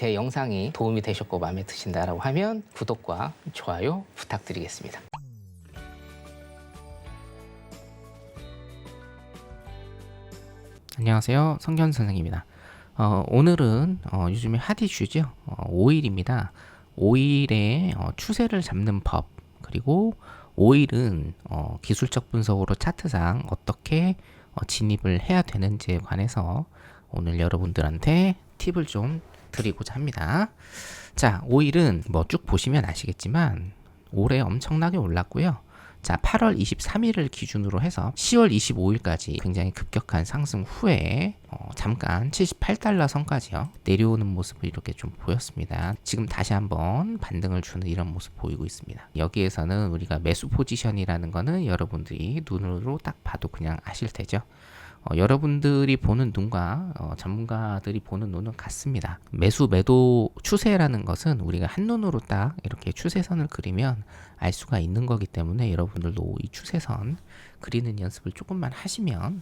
제 영상이 도움이 되셨고 마음에 드신다라고 하면 구독과 좋아요 부탁드리겠습니다. 안녕하세요, 성견 선생입니다. 오늘은 요즘에 핫 이슈죠. 오일입니다. 오일의 추세를 잡는 법, 그리고 오일은 기술적 분석으로 차트상 어떻게 진입을 해야 되는지에 관해서 오늘 여러분들한테 팁을 좀 드리고자 합니다. 자, 오일은 뭐 쭉 보시면 아시겠지만 올해 엄청나게 올랐고요. 자, 8월 23일을 기준으로 해서 10월 25일까지 굉장히 급격한 상승 후에 잠깐 78달러 선까지요 내려오는 모습을 이렇게 좀 보였습니다. 지금 다시 한번 반등을 주는 이런 모습 보이고 있습니다. 여기에서는 우리가 매수 포지션이라는 거는 여러분들이 눈으로 딱 봐도 그냥 아실 테죠. 여러분들이 보는 눈과 전문가들이 보는 눈은 같습니다. 매수 매도 추세라는 것은 우리가 한눈으로 딱 이렇게 추세선을 그리면 알 수가 있는 거기 때문에 여러분들도 이 추세선 그리는 연습을 조금만 하시면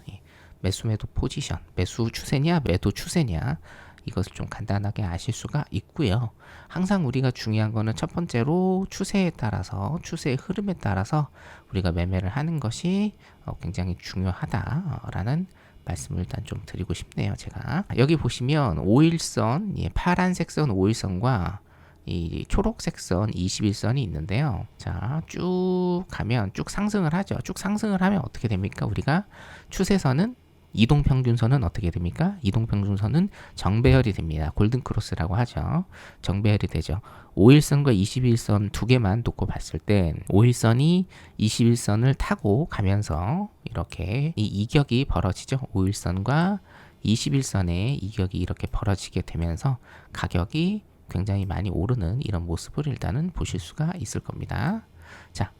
매수 매도 포지션, 매수 추세냐 매도 추세냐 이것을 좀 간단하게 아실 수가 있고요. 항상 우리가 중요한 거는 첫 번째로 추세에 따라서, 추세의 흐름에 따라서 우리가 매매를 하는 것이 굉장히 중요하다라는 말씀을 일단 좀 드리고 싶네요. 제가 여기 보시면 5일선, 파란색 선 5일선과 이 초록색 선 21선이 있는데요. 자, 쭉 가면 쭉 상승을 하죠. 쭉 상승을 하면 어떻게 됩니까? 우리가 추세선은 이동평균선은 어떻게 됩니까? 이동평균선은 정배열이 됩니다. 골든크로스라고 하죠. 정배열이 되죠. 5일선과 21선 두 개만 놓고 봤을 때 5일선이 21선을 타고 가면서 이렇게 이 이격이 벌어지죠. 5일선과 21선의 이격이 이렇게 벌어지게 되면서 가격이 굉장히 많이 오르는 이런 모습을 일단은 보실 수가 있을 겁니다. 자,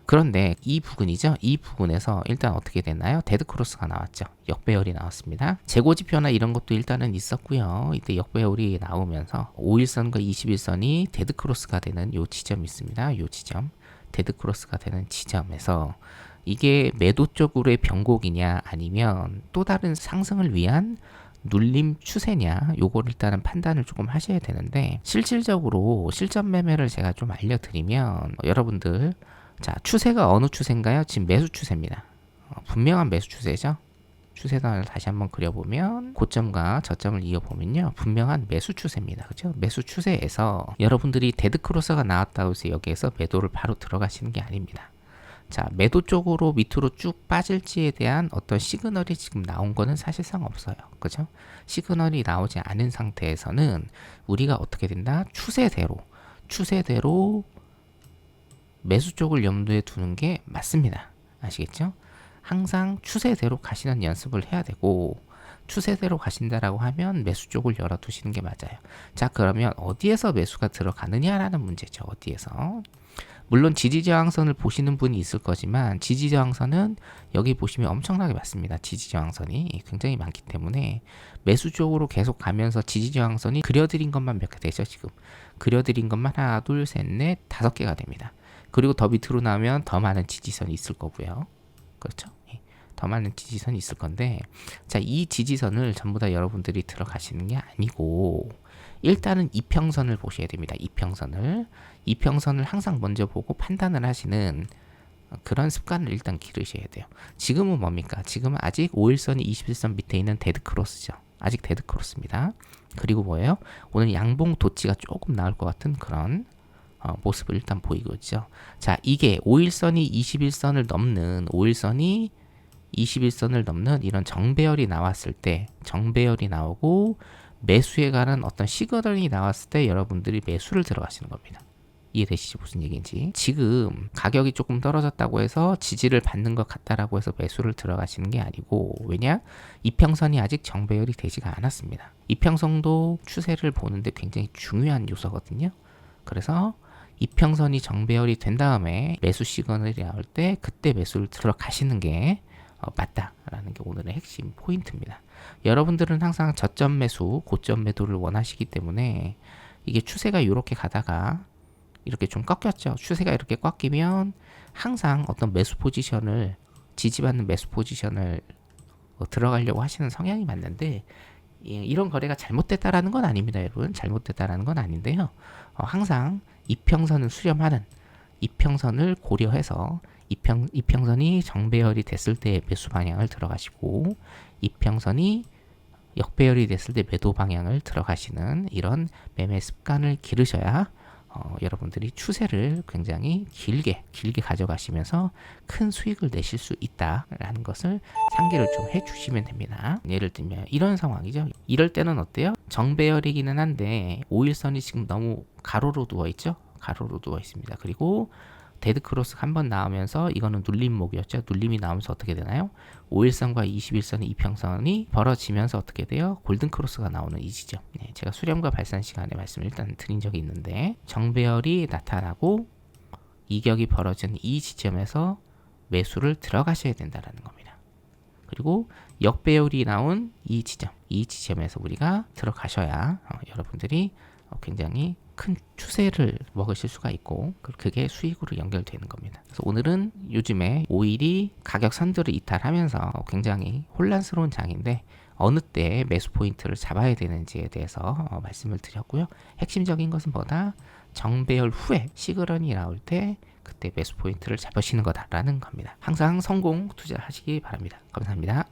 그런데 이 부근이죠. 이 부근에서 일단 어떻게 됐나요? 데드크로스가 나왔죠. 역배열이 나왔습니다. 재고지표나 이런 것도 일단은 있었고요. 이때 역배열이 나오면서 5일선과 21선이 데드크로스가 되는 요 지점이 있습니다. 요 지점, 데드크로스가 되는 지점에서 이게 매도 쪽으로의 변곡이냐 아니면 또 다른 상승을 위한 눌림 추세냐, 요걸 일단은 판단을 조금 하셔야 되는데, 실질적으로 실전 매매를 제가 좀 알려드리면 여러분들, 자, 추세가 어느 추세인가요? 지금 매수 추세입니다. 분명한 매수 추세죠. 추세단을 다시 한번 그려보면 고점과 저점을 이어보면요, 분명한 매수 추세입니다. 그렇죠? 매수 추세에서 여러분들이 데드크로스가 나왔다고 해서 여기에서 매도를 바로 들어가시는 게 아닙니다. 자, 매도 쪽으로 밑으로 쭉 빠질지에 대한 어떤 시그널이 지금 나온 거는 사실상 없어요. 그죠? 시그널이 나오지 않은 상태에서는 우리가 어떻게 된다? 추세대로 매수 쪽을 염두에 두는 게 맞습니다. 아시겠죠? 항상 추세대로 가시는 연습을 해야 되고, 추세대로 가신다라고 하면 매수 쪽을 열어두시는 게 맞아요. 자, 그러면 어디에서 매수가 들어가느냐라는 문제죠. 어디에서? 물론 지지저항선을 보시는 분이 있을 거지만 지지저항선은 여기 보시면 엄청나게 많습니다. 지지저항선이 굉장히 많기 때문에 매수 쪽으로 계속 가면서 지지저항선이 그려드린 것만 몇 개 되죠. 지금 그려드린 것만 하나, 둘, 셋, 넷, 5개가 됩니다. 그리고 더 밑으로 나오면 더 많은 지지선이 있을 거고요. 그렇죠? 더 많은 지지선이 있을 건데, 자, 이 지지선을 전부 다 여러분들이 들어가시는 게 아니고 일단은 이평선을 보셔야 됩니다. 이평선을 항상 먼저 보고 판단을 하시는 그런 습관을 일단 기르셔야 돼요. 지금은 뭡니까? 지금은 아직 5일선이 21선 밑에 있는 데드크로스죠. 아직 데드크로스입니다. 그리고 뭐예요? 오늘 양봉 도치가 조금 나올 것 같은 그런 모습을 일단 보이고 있죠. 자, 이게 5일선이 21선을 넘는 5일선이 21선을 넘는 이런 정배열이 나왔을 때, 정배열이 나오고 매수에 관한 어떤 시그널이 나왔을 때 여러분들이 매수를 들어가시는 겁니다. 이해되시죠? 무슨 얘기인지. 지금 가격이 조금 떨어졌다고 해서 지지를 받는 것 같다라고 해서 매수를 들어가시는 게 아니고, 왜냐? 이평선이 아직 정배열이 되지가 않았습니다. 이평선도 추세를 보는데 굉장히 중요한 요소거든요. 그래서 이평선이 정배열이 된 다음에 매수 시그널이 나올 때 그때 매수를 들어가시는 게 맞다라는 게 오늘의 핵심 포인트입니다. 여러분들은 항상 저점 매수, 고점 매도를 원하시기 때문에 이게 추세가 이렇게 가다가 이렇게 좀 꺾였죠. 추세가 이렇게 꺾이면 항상 어떤 매수 포지션을, 지지받는 매수 포지션을 들어가려고 하시는 성향이 맞는데, 이런 거래가 잘못됐다라는 건 아닙니다, 여러분. 잘못됐다라는 건 아닌데요. 항상 이평선을 수렴하는 이평선을 고려해서 이평선이 정배열이 됐을 때 매수 방향을 들어가시고 이평선이 역배열이 됐을 때 매도 방향을 들어가시는 이런 매매 습관을 기르셔야 여러분들이 추세를 굉장히 길게 가져가시면서 큰 수익을 내실 수 있다라는 것을 상기를 좀 해주시면 됩니다. 예를 들면 이런 상황이죠. 이럴 때는 어때요? 정배열이기는 한데 5일선이 지금 너무 가로로 누워 있죠. 가로로 누워 있습니다. 그리고 데드크로스 한번 나오면서 이거는 눌림목이었죠. 눌림이 나오면서 어떻게 되나요? 5일선과 21선의 이평선이 벌어지면서 어떻게 돼요? 골든크로스가 나오는 이 지점. 네, 제가 수렴과 발산 시간에 말씀을 일단 드린 적이 있는데 정배열이 나타나고 이격이 벌어진 이 지점에서 매수를 들어가셔야 된다는 겁니다. 그리고 역배열이 나온 이 지점에서 우리가 들어가셔야 여러분들이 굉장히 큰 추세를 먹으실 수가 있고 그게 수익으로 연결되는 겁니다. 그래서 오늘은 요즘에 오일이 가격 선들을 이탈하면서 굉장히 혼란스러운 장인데 어느 때 매수 포인트를 잡아야 되는지에 대해서 말씀을 드렸고요. 핵심적인 것은 뭐다? 정배열 후에 시그널이 나올 때 그때 매수 포인트를 잡으시는 거다라는 겁니다. 항상 성공 투자하시기 바랍니다. 감사합니다.